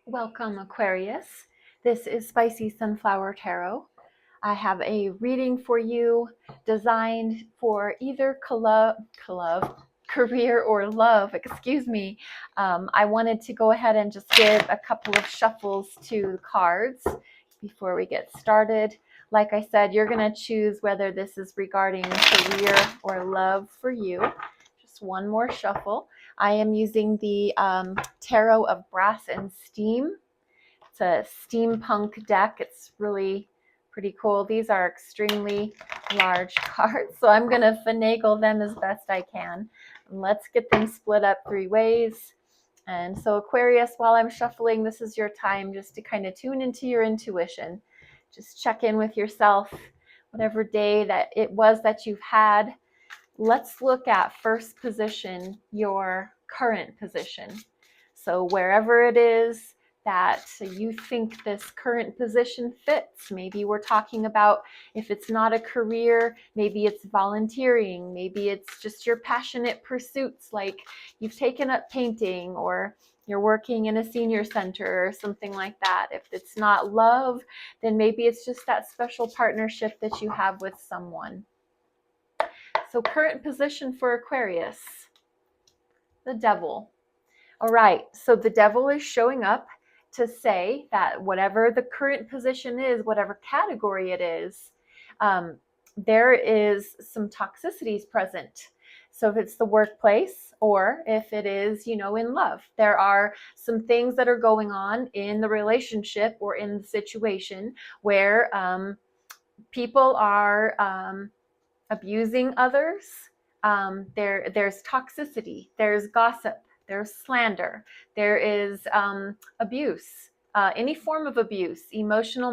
Welcome, Aquarius. This is Spicy Sunflower Tarot. I have a reading for you designed for either career or love, excuse me. I wanted to go ahead and just give a couple of shuffles to the cards before we get started. Like I said, you're going to choose whether this is regarding career or love for you. Just one more shuffle. I am using the Tarot of Brass and Steam. It's a steampunk deck. It's really pretty cool. These are extremely large cards, so I'm going to finagle them as best I can. And let's get them split up 3 ways. And so Aquarius, while I'm shuffling, this is your time just to kind of tune into your intuition. Just check in with yourself, whatever day that it was that you've had. Let's look at first position, your current position. So wherever it is that you think this current position fits, maybe we're talking about, if it's not a career, maybe it's volunteering, maybe it's just your passionate pursuits, like you've taken up painting or you're working in a senior center or something like that. If it's not love, then maybe it's just that special partnership that you have with someone. So current position for Aquarius, the Devil. All right, so the Devil is showing up to say that whatever the current position is, whatever category it is, there is some toxicities present. So if it's the workplace or if it is, in love, there are some things that are going on in the relationship or in the situation where people are abusing others. There's toxicity, there's gossip, there's slander, there is abuse, any form of abuse, emotional,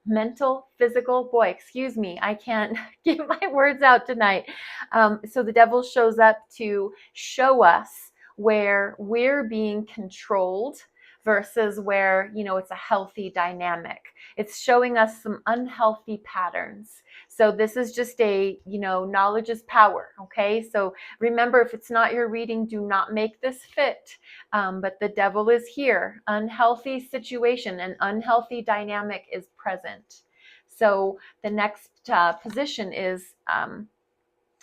mental, physical. Boy, excuse me, I can't get my words out tonight. So the Devil shows up to show us where we're being controlled versus where, it's a healthy dynamic. It's showing us some unhealthy patterns. So this is just a, knowledge is power. Okay. So remember, if it's not your reading, do not make this fit. But the Devil is here. Unhealthy situation, an unhealthy dynamic is present. So the next position is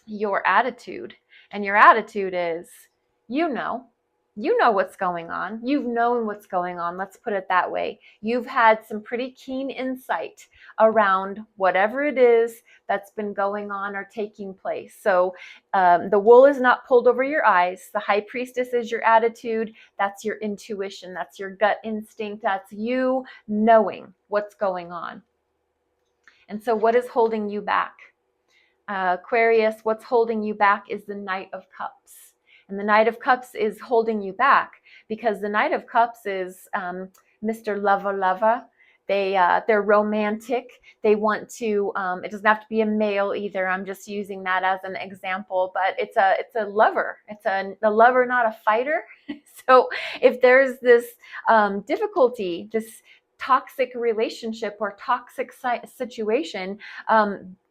your attitude. And your attitude is, you know what's going on. You've known what's going on. Let's put it that way. You've had some pretty keen insight around whatever it is that's been going on or taking place. So the wool is not pulled over your eyes. The High Priestess is your attitude. That's your intuition. That's your gut instinct. That's you knowing what's going on. And so what is holding you back? Aquarius, what's holding you back is the Knight of Cups. And the Knight of Cups is holding you back because the Knight of Cups is Mr. Lover. They're romantic. They want to, it doesn't have to be a male either. I'm just using that as an example, but it's a lover. It's a lover, not a fighter. So if there's this difficulty, this toxic relationship or toxic situation,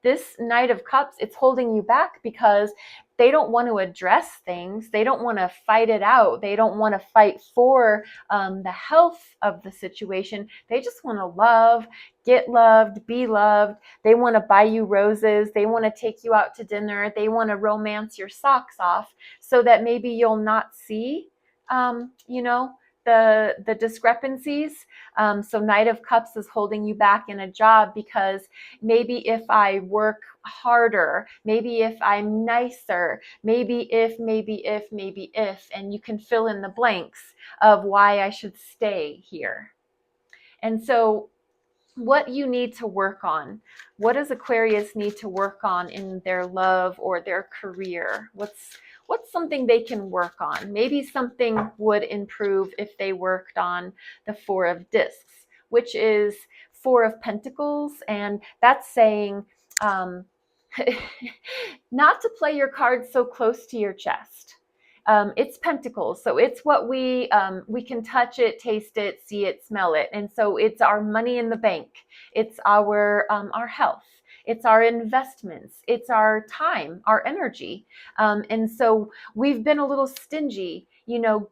this Knight of Cups, it's holding you back because they don't want to address things. They don't want to fight it out. They don't want to fight for the health of the situation. They just want to love, get loved, be loved. They want to buy you roses. They want to take you out to dinner. They want to romance your socks off so that maybe you'll not see, the discrepancies. So Knight of Cups is holding you back in a job because maybe if I work harder, maybe if I'm nicer, maybe if, and you can fill in the blanks of why I should stay here. And so what you need to work on, what does Aquarius need to work on in their love or their career? What's something they can work on? Maybe something would improve if they worked on the Four of Discs, which is Four of Pentacles. And that's saying not to play your cards so close to your chest. It's pentacles, so it's what we can touch it, taste it, see it, smell it, and so it's our money in the bank. It's our health. It's our investments. It's our time, our energy, and so we've been a little stingy,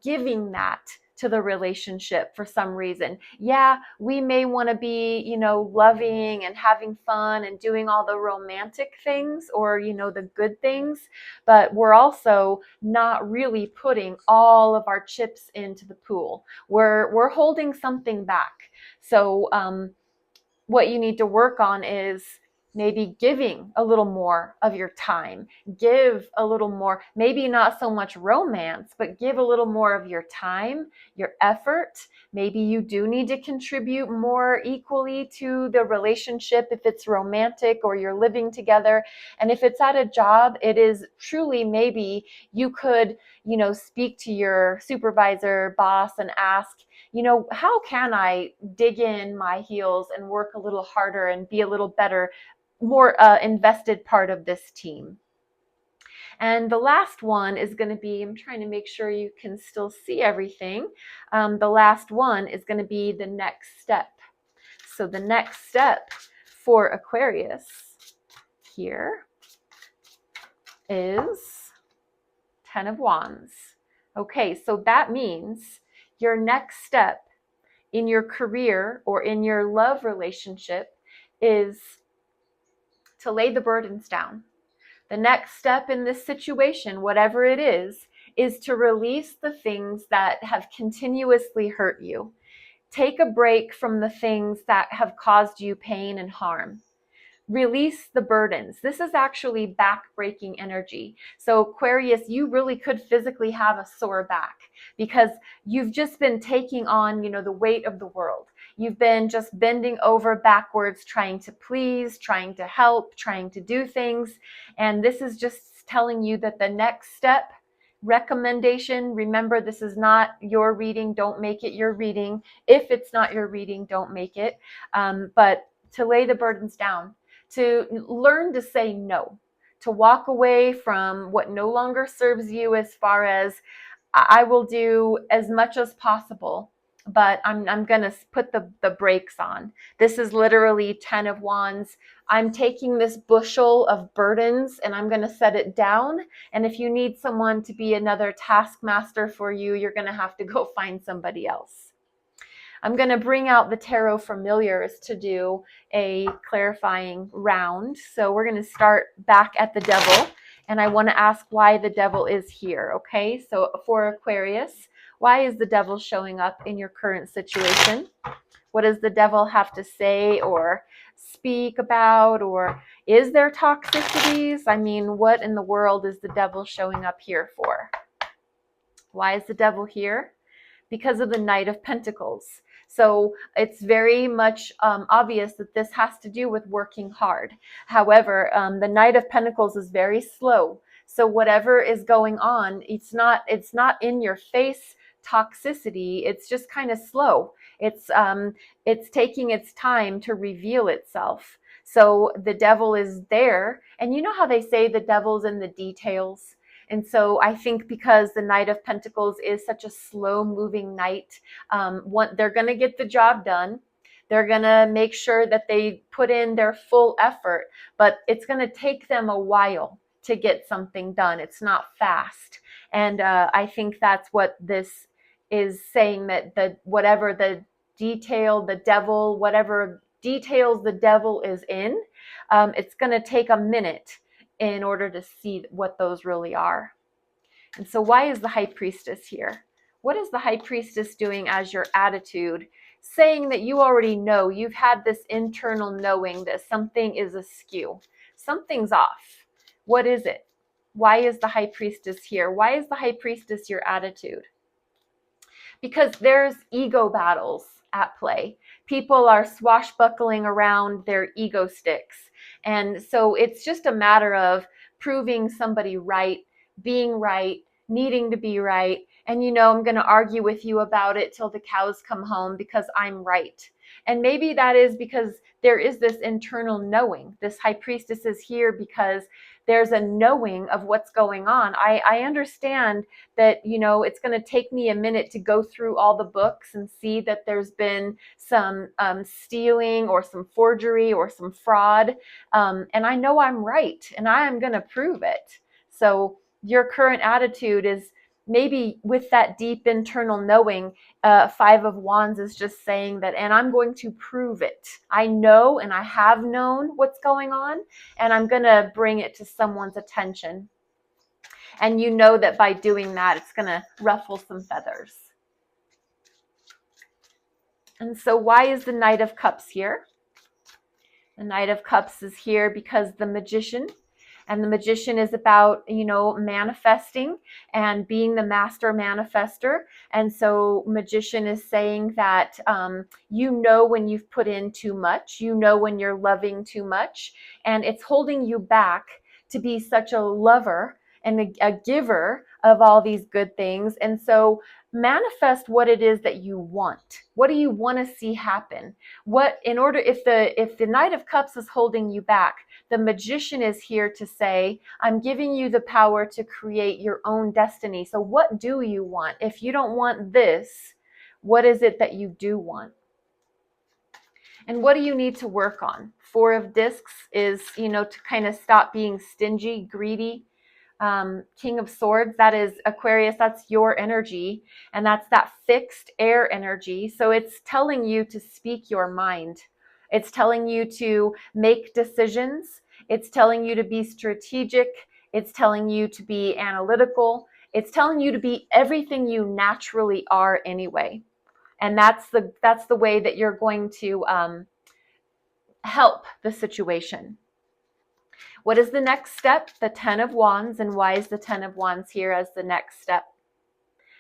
giving that to the relationship for some reason. Yeah, we may want to be, loving and having fun and doing all the romantic things or, the good things, but we're also not really putting all of our chips into the pool. We're holding something back. So what you need to work on is maybe giving a little more of your time, give a little more, maybe not so much romance, but give a little more of your time, your effort. Maybe you do need to contribute more equally to the relationship if it's romantic or you're living together. And if it's at a job, it is truly maybe you could, speak to your supervisor, boss, and ask, how can I dig in my heels and work a little harder and be a little better, more invested part of this team? And the last one is going to be, I'm trying to make sure you can still see everything. The last one is going to be the next step. So the next step for Aquarius here is 10 of Wands. Okay, so that means your next step in your career or in your love relationship is to lay the burdens down. The next step in this situation, whatever it is to release the things that have continuously hurt you. Take a break from the things that have caused you pain and harm. Release the burdens. This is actually back-breaking energy. So Aquarius, you really could physically have a sore back because you've just been taking on, the weight of the world. You've been just bending over backwards, trying to please, trying to help, trying to do things. And this is just telling you that the next step, recommendation, remember, this is not your reading. Don't make it your reading. If it's not your reading, don't make it. But to lay the burdens down, to learn to say no, to walk away from what no longer serves you, as far as I will do as much as possible, but I'm going to put the brakes on. This is literally 10 of Wands. I'm taking this bushel of burdens and I'm going to set it down. And if you need someone to be another taskmaster for you, you're going to have to go find somebody else. I'm going to bring out the Tarot Familiars to do a clarifying round. So we're going to start back at the Devil, and I want to ask why the Devil is here, okay? So for Aquarius, why is the Devil showing up in your current situation? What does the Devil have to say or speak about? Or is there toxicities? I mean, what in the world is the Devil showing up here for? Why is the Devil here? Because of the Knight of Pentacles. So it's very much obvious that this has to do with working hard. However, the Knight of Pentacles is very slow. So whatever is going on, it's not in your face toxicity. It's just kind of slow. It's taking its time to reveal itself. So the Devil is there, and you know how they say the devil's in the details. And so I think because the Knight of Pentacles is such a slow-moving knight, they're going to get the job done. They're going to make sure that they put in their full effort, but it's going to take them a while to get something done. It's not fast. And I think that's what this is saying, that whatever the detail, the devil, whatever details the devil is in, it's going to take a minute in order to see what those really are. And so why is the High Priestess here? What is the High Priestess doing as your attitude? Saying that you already know, you've had this internal knowing that something is askew. Something's off. What is it? Why is the High Priestess here? Why is the High Priestess your attitude? Because there's ego battles at play. People are swashbuckling around their ego sticks. And so it's just a matter of proving somebody right, being right, needing to be right. And I'm going to argue with you about it till the cows come home because I'm right. And maybe that is because there is this internal knowing. This High Priestess is here because there's a knowing of what's going on. I understand that, it's going to take me a minute to go through all the books and see that there's been some stealing or some forgery or some fraud. And I know I'm right and I am going to prove it. So your current attitude is maybe with that deep internal knowing, Five of Wands is just saying that, and I'm going to prove it. I know and I have known what's going on, and I'm going to bring it to someone's attention. And you know that by doing that, it's going to ruffle some feathers. And so why is the Knight of Cups here? The Knight of Cups is here because the Magician, and the Magician is about, manifesting and being the master manifester. And so Magician is saying that, when you've put in too much, when you're loving too much, and it's holding you back to be such a lover and a giver of all these good things. And so manifest what it is that you want. What do you want to see happen? If the Knight of Cups is holding you back, the Magician is here to say, I'm giving you the power to create your own destiny. So what do you want? If you don't want this, what is it that you do want? And what do you need to work on? Four of Discs is, to kind of stop being stingy, greedy. King of Swords, that is Aquarius, that's your energy, and that's that fixed air energy. So it's telling you to speak your mind. It's telling you to make decisions. It's telling you to be strategic. It's telling you to be analytical. It's telling you to be everything you naturally are anyway. And that's the way that you're going to help the situation. What is the next step? The Ten of Wands. And why is the Ten of Wands here as the next step?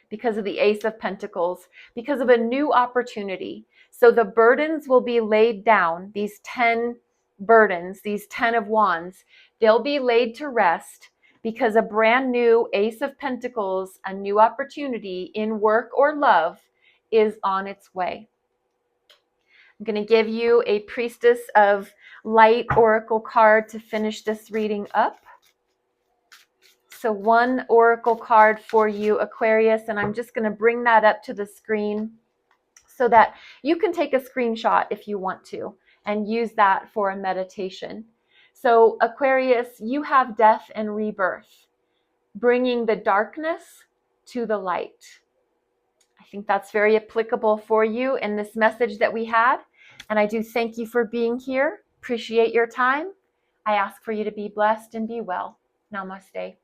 Because of the Ace of Pentacles, because of a new opportunity. So the burdens will be laid down, these 10 burdens, these 10 of Wands, they'll be laid to rest because a brand new Ace of Pentacles, a new opportunity in work or love is on its way. I'm going to give you a Priestess of Light oracle card to finish this reading up. So one oracle card for you, Aquarius, and I'm just going to bring that up to the screen so that you can take a screenshot if you want to and use that for a meditation. So Aquarius, you have death and rebirth, bringing the darkness to the light. I think that's very applicable for you in this message that we had. And I do thank you for being here. Appreciate your time. I ask for you to be blessed and be well. Namaste.